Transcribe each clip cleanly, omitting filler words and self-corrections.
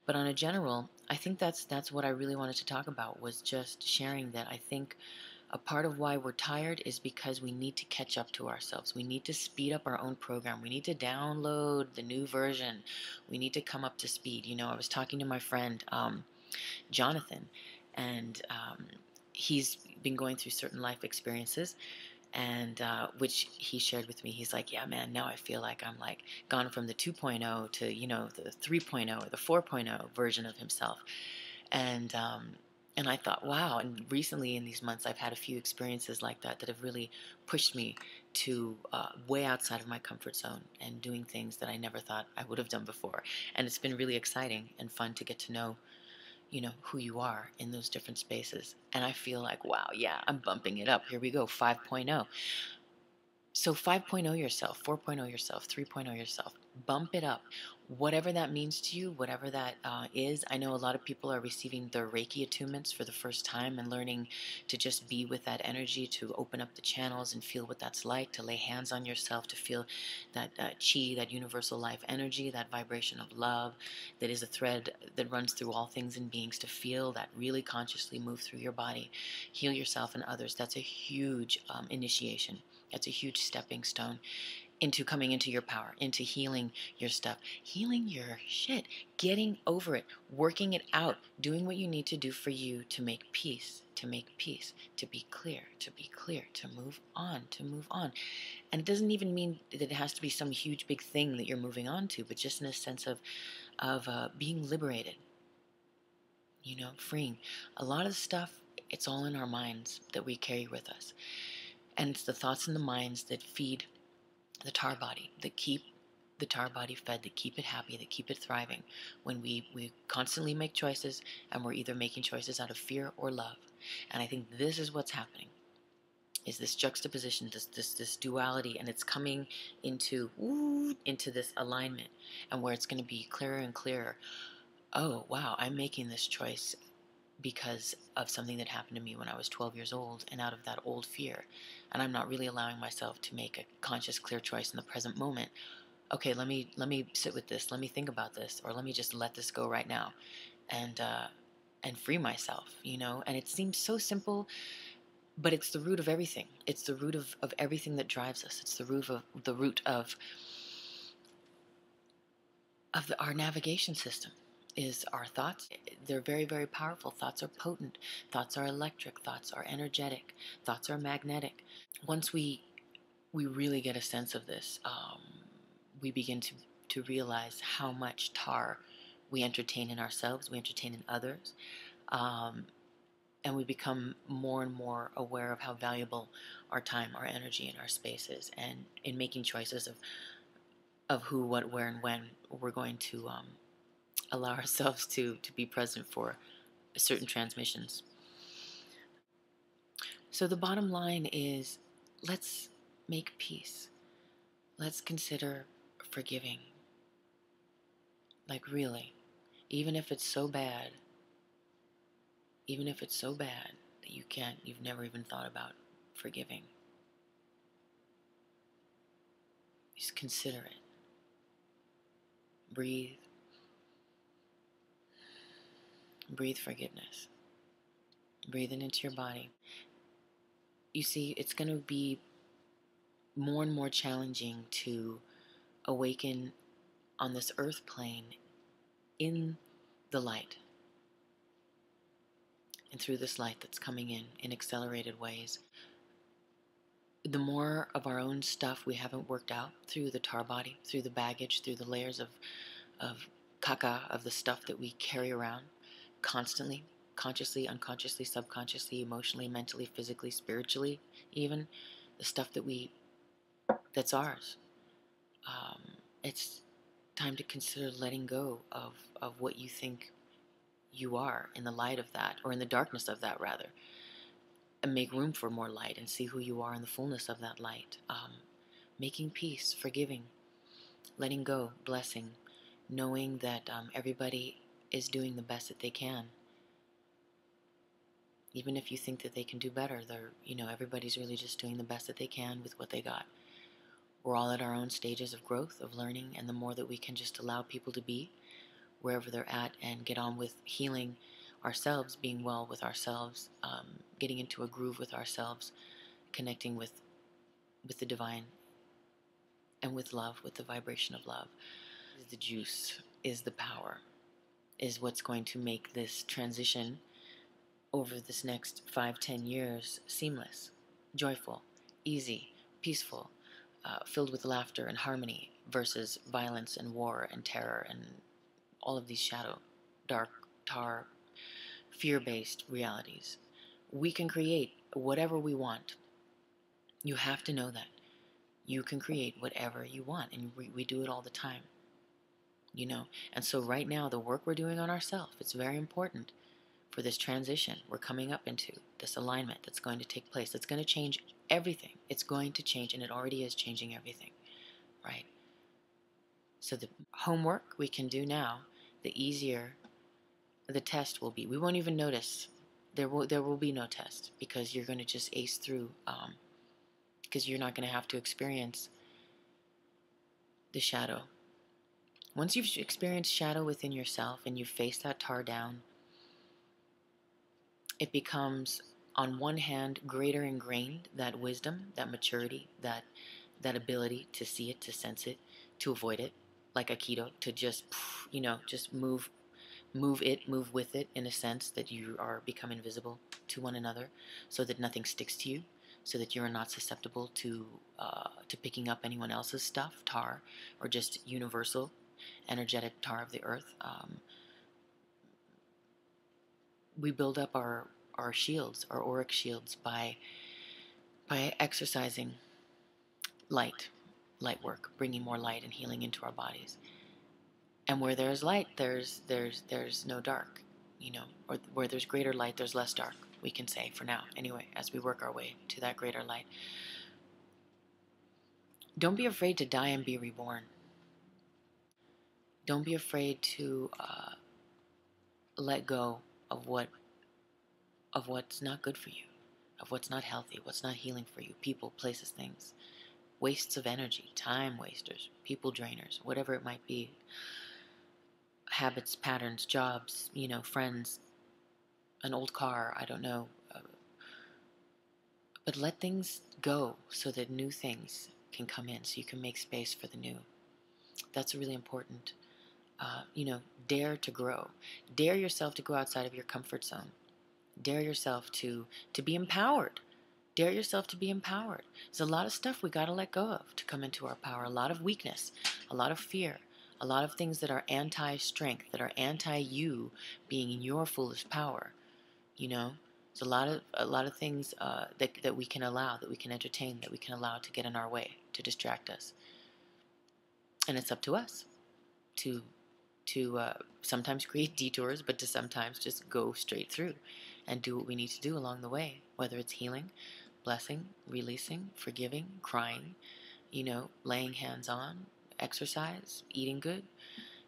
But on a general, I think that's what I really wanted to talk about, was just sharing that I think a part of why we're tired is because we need to catch up to ourselves. We need to speed up our own program. We need to download the new version. We need to come up to speed. I was talking to my friend Jonathan, and he's been going through certain life experiences, and which he shared with me. He's like, yeah, man, now I feel like I'm like gone from the 2.0 to the 3.0 or the 4.0 version of himself. And um, and I thought, wow. And recently in these months, I've had a few experiences like that that have really pushed me to way outside of my comfort zone and doing things that I never thought I would have done before. And it's been really exciting and fun to get to know who you are in those different spaces. And I feel like, wow, yeah, I'm bumping it up. Here we go, 5.0. So 5.0 yourself, 4.0 yourself, 3.0 yourself, bump it up. Whatever that means to you, whatever that is. I know a lot of people are receiving their Reiki attunements for the first time and learning to just be with that energy, to open up the channels and feel what that's like, to lay hands on yourself, to feel that chi, that universal life energy, that vibration of love that is a thread that runs through all things and beings, to feel that really consciously move through your body, heal yourself and others. That's a huge initiation. That's a huge stepping stone into coming into your power, into healing your stuff, healing your shit, getting over it, working it out, doing what you need to do for you to make peace, to make peace, to be clear, to be clear, to move on, to move on. And it doesn't even mean that it has to be some huge big thing that you're moving on to, but just in a sense of being liberated, freeing. A lot of stuff, it's all in our minds that we carry with us. And it's the thoughts and the minds that feed the tar body, that keep the tar body fed, that keep it happy, that keep it thriving. When we constantly make choices, and we're either making choices out of fear or love. And I think this is what's happening, is this juxtaposition, this duality, and it's coming into this alignment, and where it's going to be clearer and clearer. Oh, wow, I'm making this choice because of something that happened to me when I was 12 years old, and out of that old fear. And I'm not really allowing myself to make a conscious, clear choice in the present moment. Okay, let me sit with this. Let me think about this, or let me just let this go right now, and free myself. And it seems so simple, but it's the root of everything. It's the root of everything that drives us. It's the root of our navigation system is our thoughts. They're very, very powerful. Thoughts are potent. Thoughts are electric. Thoughts are energetic. Thoughts are magnetic. Once we really get a sense of this, we begin to realize how much tar we entertain in ourselves, we entertain in others, and we become more and more aware of how valuable our time, our energy, and our space is, and in making choices of who, what, where, and when we're going to allow ourselves to be present for certain transmissions. So the bottom line is, let's make peace. Let's consider forgiving. Like, really, even if it's so bad, even if it's so bad that you've never even thought about forgiving, just consider it. Breathe. Breathe forgiveness. Breathe it into your body. You see, it's going to be more and more challenging to awaken on this earth plane in the light, and through this light that's coming in accelerated ways. The more of our own stuff we haven't worked out through the tar body, through the baggage, through the layers of caca, of the stuff that we carry around constantly, consciously, unconsciously, subconsciously, emotionally, mentally, physically, spiritually, even the stuff that's ours. It's time to consider letting go of what you think you are in the light of that, or in the darkness of that, rather, and make room for more light and see who you are in the fullness of that light. Making peace, forgiving, letting go, blessing, knowing that everybody is doing the best that they can. Even if you think that they can do better, everybody's really just doing the best that they can with what they got. We're all at our own stages of growth, of learning, and the more that we can just allow people to be, wherever they're at and get on with healing ourselves, being well with ourselves, getting into a groove with ourselves, connecting with the divine and with love, with the vibration of love. Is the juice, is the power, is what's going to make this transition over this next 5-10 years seamless, joyful, easy, peaceful, filled with laughter and harmony, versus violence and war and terror and all of these shadow, dark, tar, fear-based realities. We can create whatever we want. You have to know that. You can create whatever you want, and we do it all the time. And so right now, the work we're doing on ourselves, it's very important for this transition we're coming up into, this alignment that's going to take place. It's going to change everything. It's going to change, and it already is changing everything, right? So the homework we can do now, the easier the test will be. We won't even notice. There will be no test, because you're going to just ace through, because you're not going to have to experience the shadow. Once you've experienced shadow within yourself and you face that tar down, it becomes, on one hand, greater ingrained, that wisdom, that maturity, that ability to see it, to sense it, to avoid it, like Aikido, to just, just move with it, in a sense that you are become invisible to one another, so that nothing sticks to you, so that you're not susceptible to picking up anyone else's stuff, tar, or just universal energetic tar of the earth. We build up our shields, our auric shields, by exercising light work, bringing more light and healing into our bodies. And where there's light, there's no dark, or where there's greater light, there's less dark, we can say, for now, anyway, as we work our way to that greater light. Don't be afraid to die and be reborn. Don't be afraid to let go of what's not good for you, of what's not healthy, what's not healing for you. People, places, things, wastes of energy, time wasters, people drainers, whatever it might be. Habits, patterns, jobs, friends, an old car, I don't know. But let things go so that new things can come in, so you can make space for the new. That's really important. Dare to grow. Dare yourself to go outside of your comfort zone. Dare yourself to be empowered. Dare yourself to be empowered. There's a lot of stuff we got to let go of to come into our power. A lot of weakness, a lot of fear, a lot of things that are anti-strength, that are anti-you being in your fullest power. There's a lot of things that we can allow, that we can entertain, that we can allow to get in our way, to distract us. And it's up to us to sometimes create detours, but to sometimes just go straight through and do what we need to do along the way, whether it's healing, blessing, releasing, forgiving, crying, laying hands on, exercise, eating good,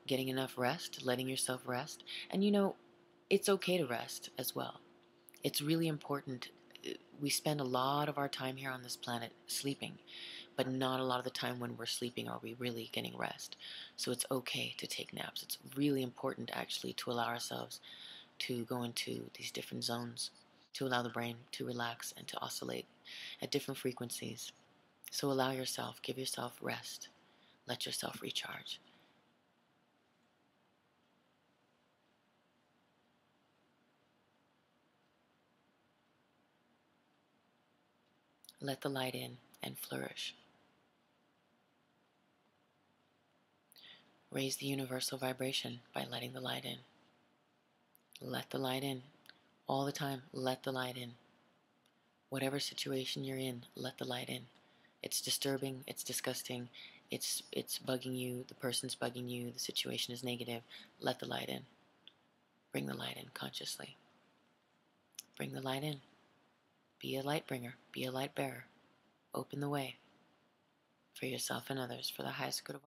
getting enough rest, letting yourself rest. And it's okay to rest as well. It's really important. We spend a lot of our time here on this planet sleeping, but not a lot of the time when we're sleeping are we really getting rest. So it's okay to take naps. It's really important, actually, to allow ourselves to go into these different zones, to allow the brain to relax and to oscillate at different frequencies. So allow yourself, give yourself rest, let yourself recharge. Let the light in and flourish. Raise the universal vibration by letting the light in. Let the light in. All the time, let the light in. Whatever situation you're in, let the light in. It's disturbing, it's disgusting, it's bugging you, the person's bugging you, the situation is negative. Let the light in. Bring the light in consciously. Bring the light in. Be a light bringer, be a light bearer. Open the way for yourself and others, for the highest good of all.